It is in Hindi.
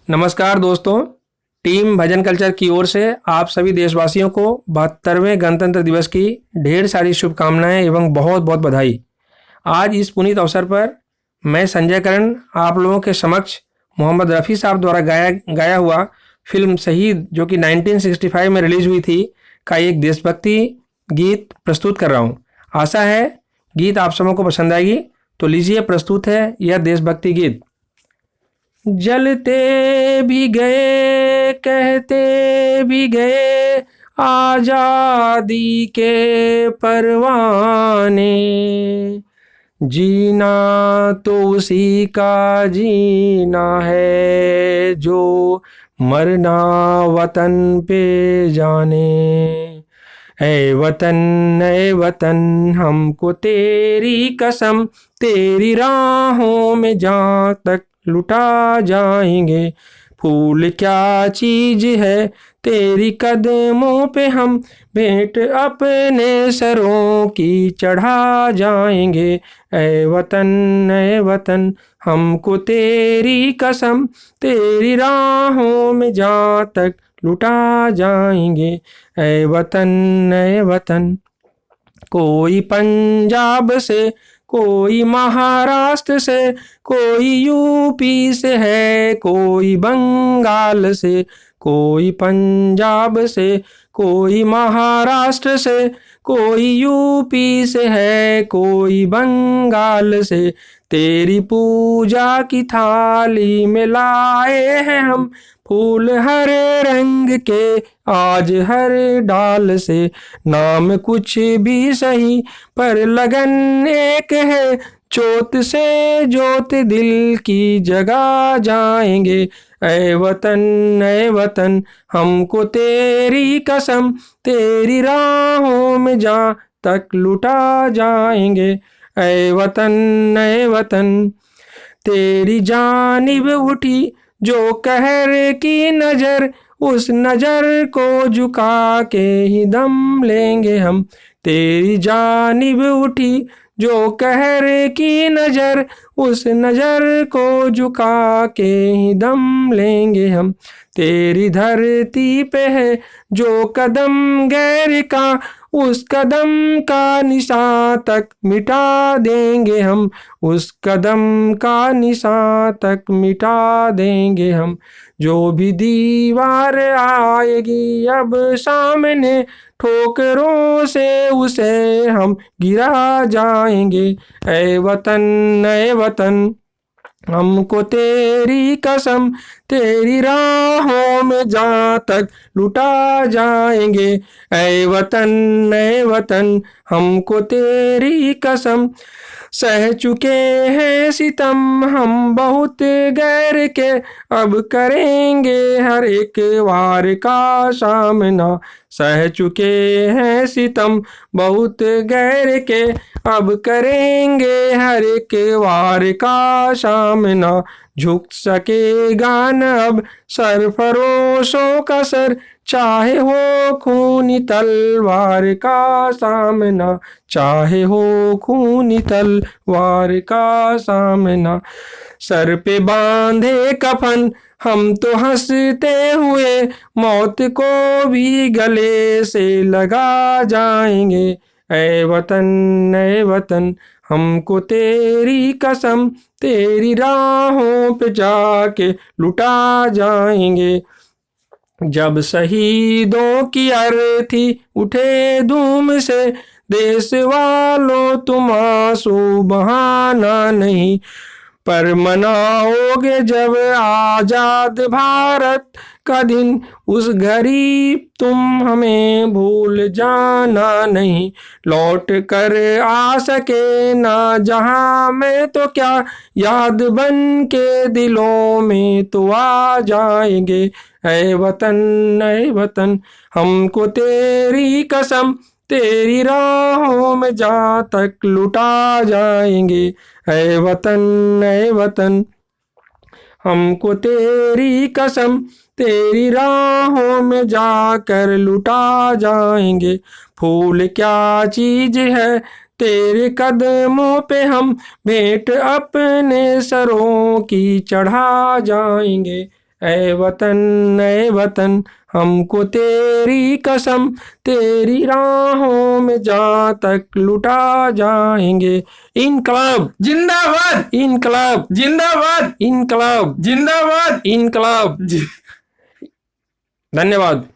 नमस्कार दोस्तों। टीम भजन कल्चर की ओर से आप सभी देशवासियों को 72वें गणतंत्र दिवस की ढेर सारी शुभकामनाएं एवं बहुत बहुत बधाई। आज इस पुनीत अवसर पर मैं संजय करण आप लोगों के समक्ष मोहम्मद रफ़ी साहब द्वारा गाया हुआ फिल्म शहीद जो कि 1965 में रिलीज हुई थी का एक देशभक्ति गीत प्रस्तुत कर रहा हूँ। आशा है गीत आप सबों को पसंद आएगी। तो लीजिए, प्रस्तुत है यह देशभक्ति गीत। जलते भी गए कहते भी गए आजादी के परवाने, जीना तो उसी का जीना है जो मरना वतन पे जाने। ऐ वतन हमको तेरी कसम, तेरी राहों में जहाँ तक लुटा जाएंगे। फूल क्या चीज है तेरी कदमों पे हम भेंट अपने सरों की चढ़ा जाएंगे। ऐ वतन हमको तेरी कसम, तेरी राहों में जहाँ तक लुटा जाएंगे। ऐ वतन। कोई पंजाब से, कोई महाराष्ट्र से, कोई यूपी से है, कोई बंगाल से। कोई पंजाब से, कोई महाराष्ट्र से, कोई यूपी से है, कोई बंगाल से। तेरी पूजा की थाली में लाए हैं हम फूल हर रंग के आज हर डाल से। नाम कुछ भी सही पर लगन एक है, जोत से जोत दिल की जगा जाएंगे। ऐ वतन हमको तेरी कसम, तेरी राहों में जहाँ तक लुटा जाएंगे। ऐ वतन तेरी जानिब उठी जो कहर की नजर, उस नजर को झुका के ही दम लेंगे हम। तेरी जानिब उठी जो कहर की नजर, उस नजर को झुका के ही दम लेंगे हम। तेरी धरती पे है जो कदम गैर का, उस कदम का निशान तक मिटा देंगे हम। उस कदम का निशान तक मिटा देंगे हम। जो भी दीवार आएगी अब सामने, ठोकरों से उसे हम गिरा जाएंगे। ऐ वतन हमको तेरी कसम, तेरी राहों में जहाँ तक लुटा जाएंगे। ऐ वतन हमको तेरी कसम। सह चुके हैं सितम हम बहुत गैर के, अब करेंगे हर एक वार का सामना। सह चुके हैं सितम बहुत गैर के, अब करेंगे हर एक वार का सामना। झुक सकेगा न अब सरफरोशों का सर, चाहे हो खूनी तलवार का सामना। चाहे हो खूनी तलवार का सामना। सर पे बांधे कफन हम तो हंसते हुए, मौत को भी गले से लगा जाएंगे। ऐ वतन हमको तेरी कसम, तेरी राहों पे जाके लुटा जाएंगे। जब शहीदों की अर्थी उठे धूम से, देश वालों तुम आंसू बहाना नहीं, पर मनाओगे जब आजाद भारत का दिन, उस घड़ी तुम हमें भूल जाना नहीं। लौट कर आ सके ना जहां में तो क्या, याद बन के दिलों में तो आ जाएंगे। ऐ वतन हमको तेरी कसम, तेरी राहों में जहाँ तक लुटा जाएंगे। ऐ वतन हमको तेरी कसम, तेरी राहों में जाकर लुटा जाएंगे। फूल क्या चीज है तेरे कदमों पे हम भेंट अपने सरों की चढ़ा जाएंगे। ए वतन हमको तेरी कसम, तेरी राहों में जा तक लुटा जाएंगे। इनकलाब जिंदाबाद, इनकलाब जिंदाबाद, इनकलाब जिंदाबाद। इनकलाब। धन्यवाद।